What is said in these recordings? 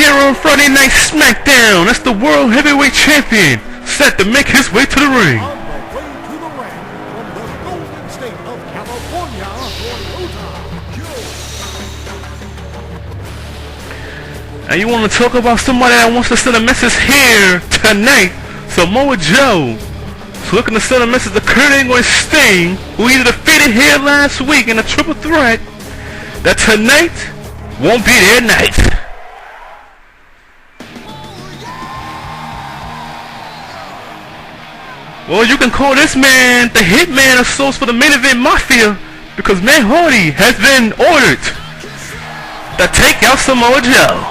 here on Friday Night SmackDown. That's the World Heavyweight Champion set to make his way to the ring. On the way to the ring from the golden state of California, Joe. And you want to talk about somebody that wants to send a message here tonight? Samoa Joe is looking to send a message to Kurt Angle and Sting, who he defeated here last week in a triple threat, that tonight won't be their night. Well, you can call this man the Hitman of Souls for the Main Event Mafia, because Matt Hardy has been ordered to take out Samoa Joe.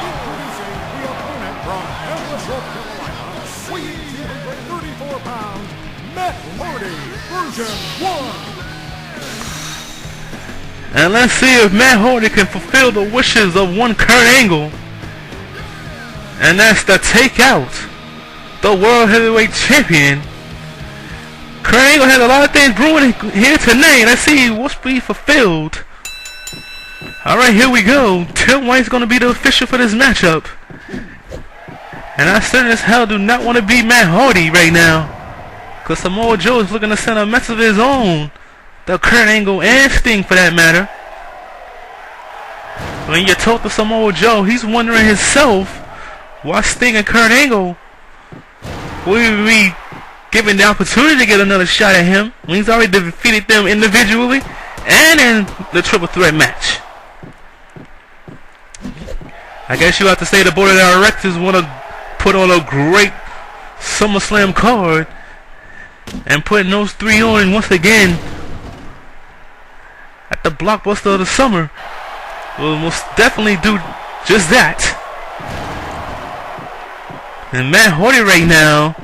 And let's see if Matt Hardy can fulfill the wishes of one Kurt Angle, and that's to take out the World Heavyweight Champion. Kurt Angle has a lot of things brewing here tonight. Let's see what's be fulfilled. Alright, here we go. Tim White's going to be the official for this matchup. And I certainly as hell do not want to be Matt Hardy right now, because Samoa Joe is looking to send a message of his own to Kurt Angle and Sting for that matter. When you talk to Samoa Joe, he's wondering himself why Sting and Kurt Angle will be given the opportunity to get another shot at him when he's already defeated them individually and in the triple threat match. I guess you have to say the board of directors want to put on a great SummerSlam card, and putting those three on once again at the blockbuster of the summer will most definitely do just that. And Matt Hardy right now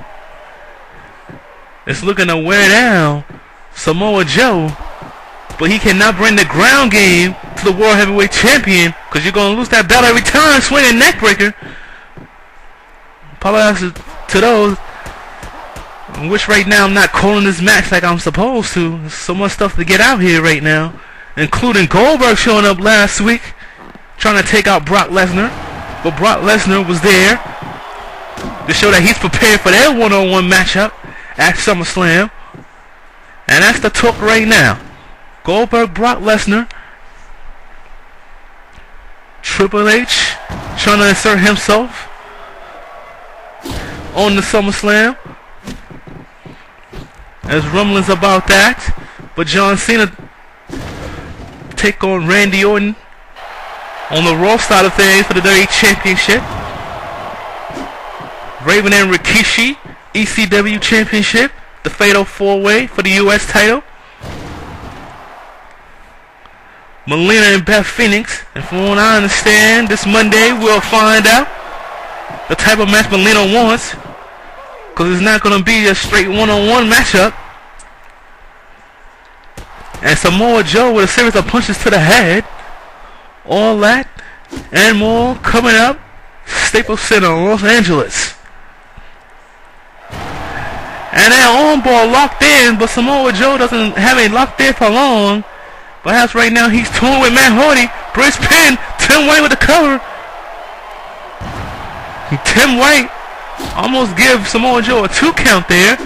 is looking to wear down Samoa Joe, but he cannot bring the ground game to the World Heavyweight Champion, because you're going to lose that belt every time, swinging neck breaker. Apologize to those which right now I'm not calling this match like I'm supposed to. There's so much stuff to get out here right now, including Goldberg showing up last week trying to take out Brock Lesnar, but Brock Lesnar was there to show that he's prepared for their one-on-one matchup at SummerSlam. And that's the talk right now. Goldberg, Brock Lesnar, Triple H trying to insert himself on the SummerSlam. There's rumblings about that, but John Cena take on Randy Orton on the Raw side of things for the WWE Championship. Raven and Rikishi, ECW Championship, the Fatal 4-Way for the US title. Melina and Beth Phoenix, and from what I understand, this Monday we'll find out the type of match Melina wants, because it's not going to be a straight one-on-one matchup. And Samoa Joe with a series of punches to the head. All that and more coming up. Staples Center, Los Angeles. And that armbar locked in, but Samoa Joe doesn't have it locked in for long. Perhaps right now he's torn with Matt Hardy. Brace pin. Tim White with the cover. Tim White almost give Samoa Joe a 2 count there.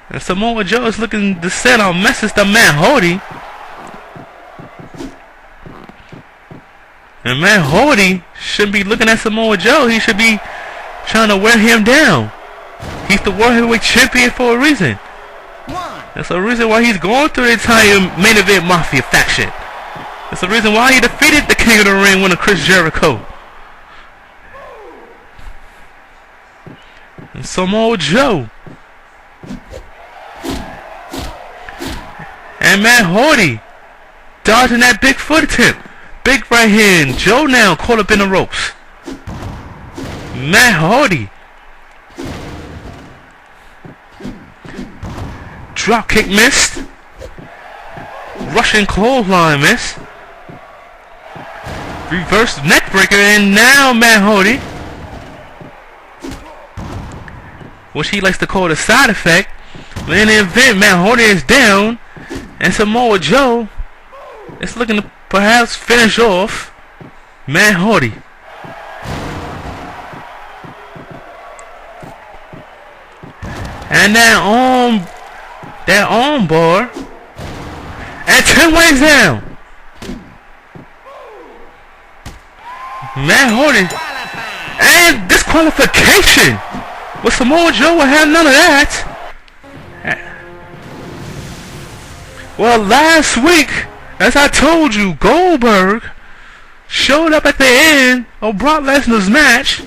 And Samoa Joe is looking to send a message to Matt Hardy. And Matt Hardy shouldn't be looking at Samoa Joe. He should be trying to wear him down. He's the World Heavyweight Champion for a reason. That's the reason why he's going through the entire Main Event Mafia faction. That's the reason why he defeated the King of the Ring, winner Chris Jericho. And Samoa Joe and Matt Hardy dodging that big foot attempt. Big right hand. Joe now caught up in the ropes. Matt Hardy. Drop kick missed. Russian clothesline miss. Reverse neck breaker, and now Matt Hardy, which he likes to call the side effect. But in the event Matt Hardy is down, and Samoa Joe is looking to perhaps finish off Matt Hardy. And that arm bar. And 10 ways down. Matt Hardy. And disqualification. With Samoa Joe will have none of that. Well, last week, as I told you, Goldberg showed up at the end of Brock Lesnar's match.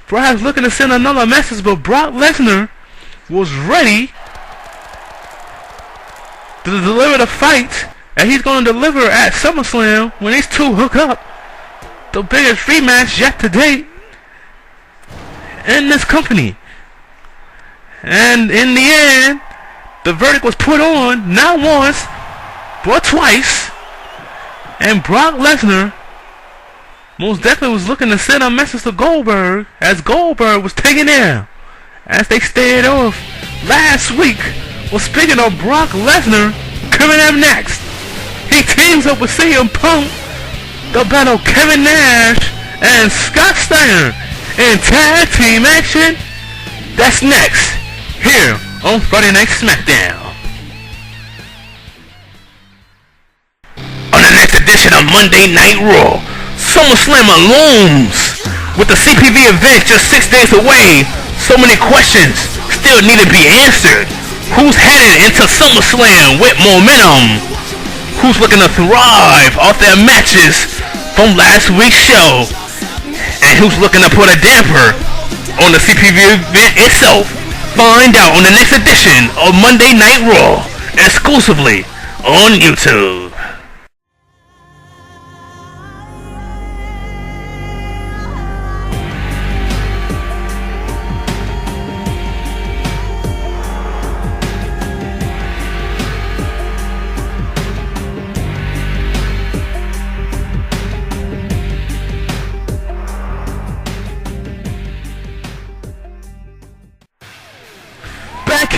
Perhaps looking to send another message, but Brock Lesnar was ready to deliver the fight, and he's going to deliver at SummerSlam when these two hook up. The biggest rematch yet to date in this company. And in the end, the verdict was put on not once, but twice. And Brock Lesnar most definitely was looking to send a message to Goldberg as Goldberg was taken down as they stared off last week. Well, speaking of Brock Lesnar, coming up next, he teams up with CM Punk to battle Kevin Nash and Scott Steiner in tag team action. That's next here on Friday Night SmackDown. On the next edition of Monday Night Raw, SummerSlam looms with the CPV event just 6 days away. So many questions still need to be answered. Who's headed into SummerSlam with momentum? Who's looking to thrive off their matches from last week's show? And who's looking to put a damper on the CPV event itself? Find out on the next edition of Monday Night Raw, exclusively on YouTube.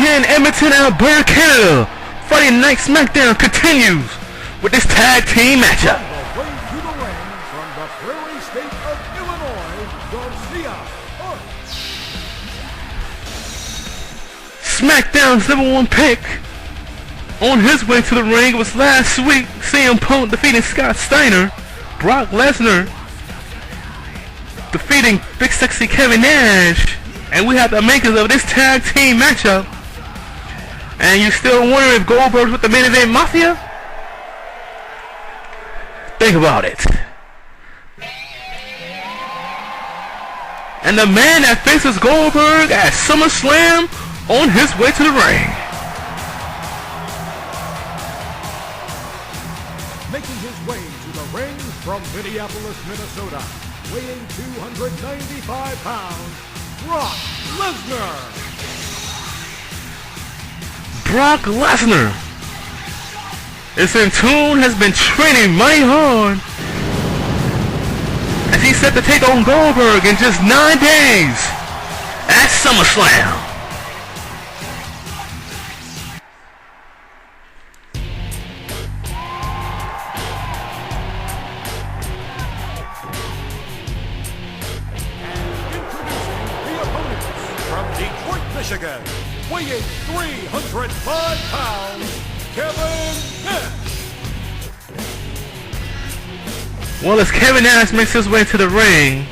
In Edmonton, Alberta, Canada, Friday Night SmackDown continues with this tag team matchup. On the way to the ring from the prairie state of Illinois, Garcia Hart. SmackDown's #1 pick on his way to the ring was last week CM Punk defeating Scott Steiner, Brock Lesnar defeating Big Sexy Kevin Nash, and we have the makers of this tag team matchup. And you still wonder if Goldberg's with the main event Mafia? Think about it. And the man that faces Goldberg at SummerSlam on his way to the ring. Making his way to the ring from Minneapolis, Minnesota, weighing 295 pounds, Brock Lesnar. Brock Lesnar is in tune, has been training mighty hard as he's set to take on Goldberg in just 9 days at SummerSlam. Michigan, weighing 305 pounds, Kevin Nash. Well, as Kevin Nash makes his way to the ring,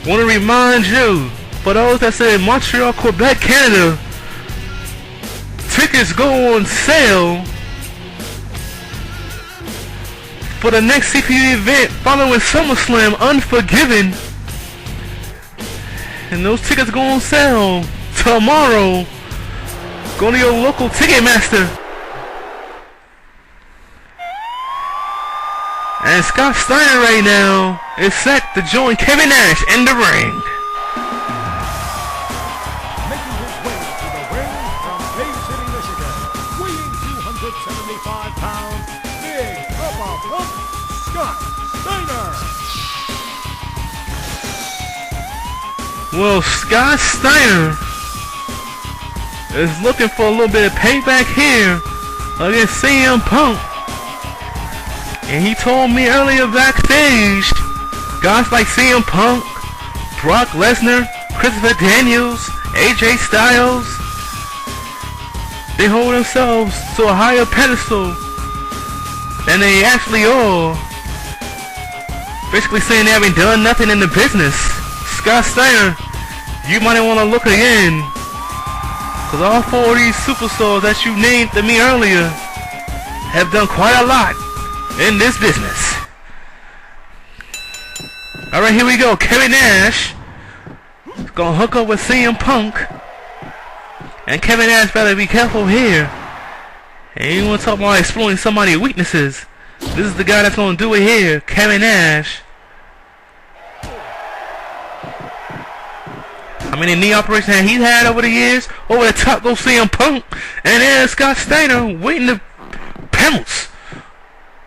want to remind you, for those that say Montreal, Quebec, Canada, tickets go on sale for the next CPV event following SummerSlam Unforgiven. And those tickets go on sale tomorrow. Go to your local Ticketmaster. And Scott Steiner right now is set to join Kevin Nash in the ring. Making his way to the ring from Bay City, Michigan, weighing 275 pounds, Big Papa Pump, Scott Steiner. Well, Scott Steiner is looking for a little bit of payback here against CM Punk. And he told me earlier backstage, guys like CM Punk, Brock Lesnar, Christopher Daniels, AJ Styles, they hold themselves to a higher pedestal than they actually are. Basically saying they haven't done nothing in the business. Scott Steiner, you might want to look again. Because all 4 of these superstars that you named to me earlier have done quite a lot in this business. Alright, here we go. Kevin Nash is going to hook up with CM Punk. And Kevin Nash better be careful here. And you want to talk about exploiting somebody's weaknesses. This is the guy that's going to do it here. Kevin Nash. How many knee operations that he's had over the years? Over the top goes CM Punk. And there's Scott Steiner waiting to pounce.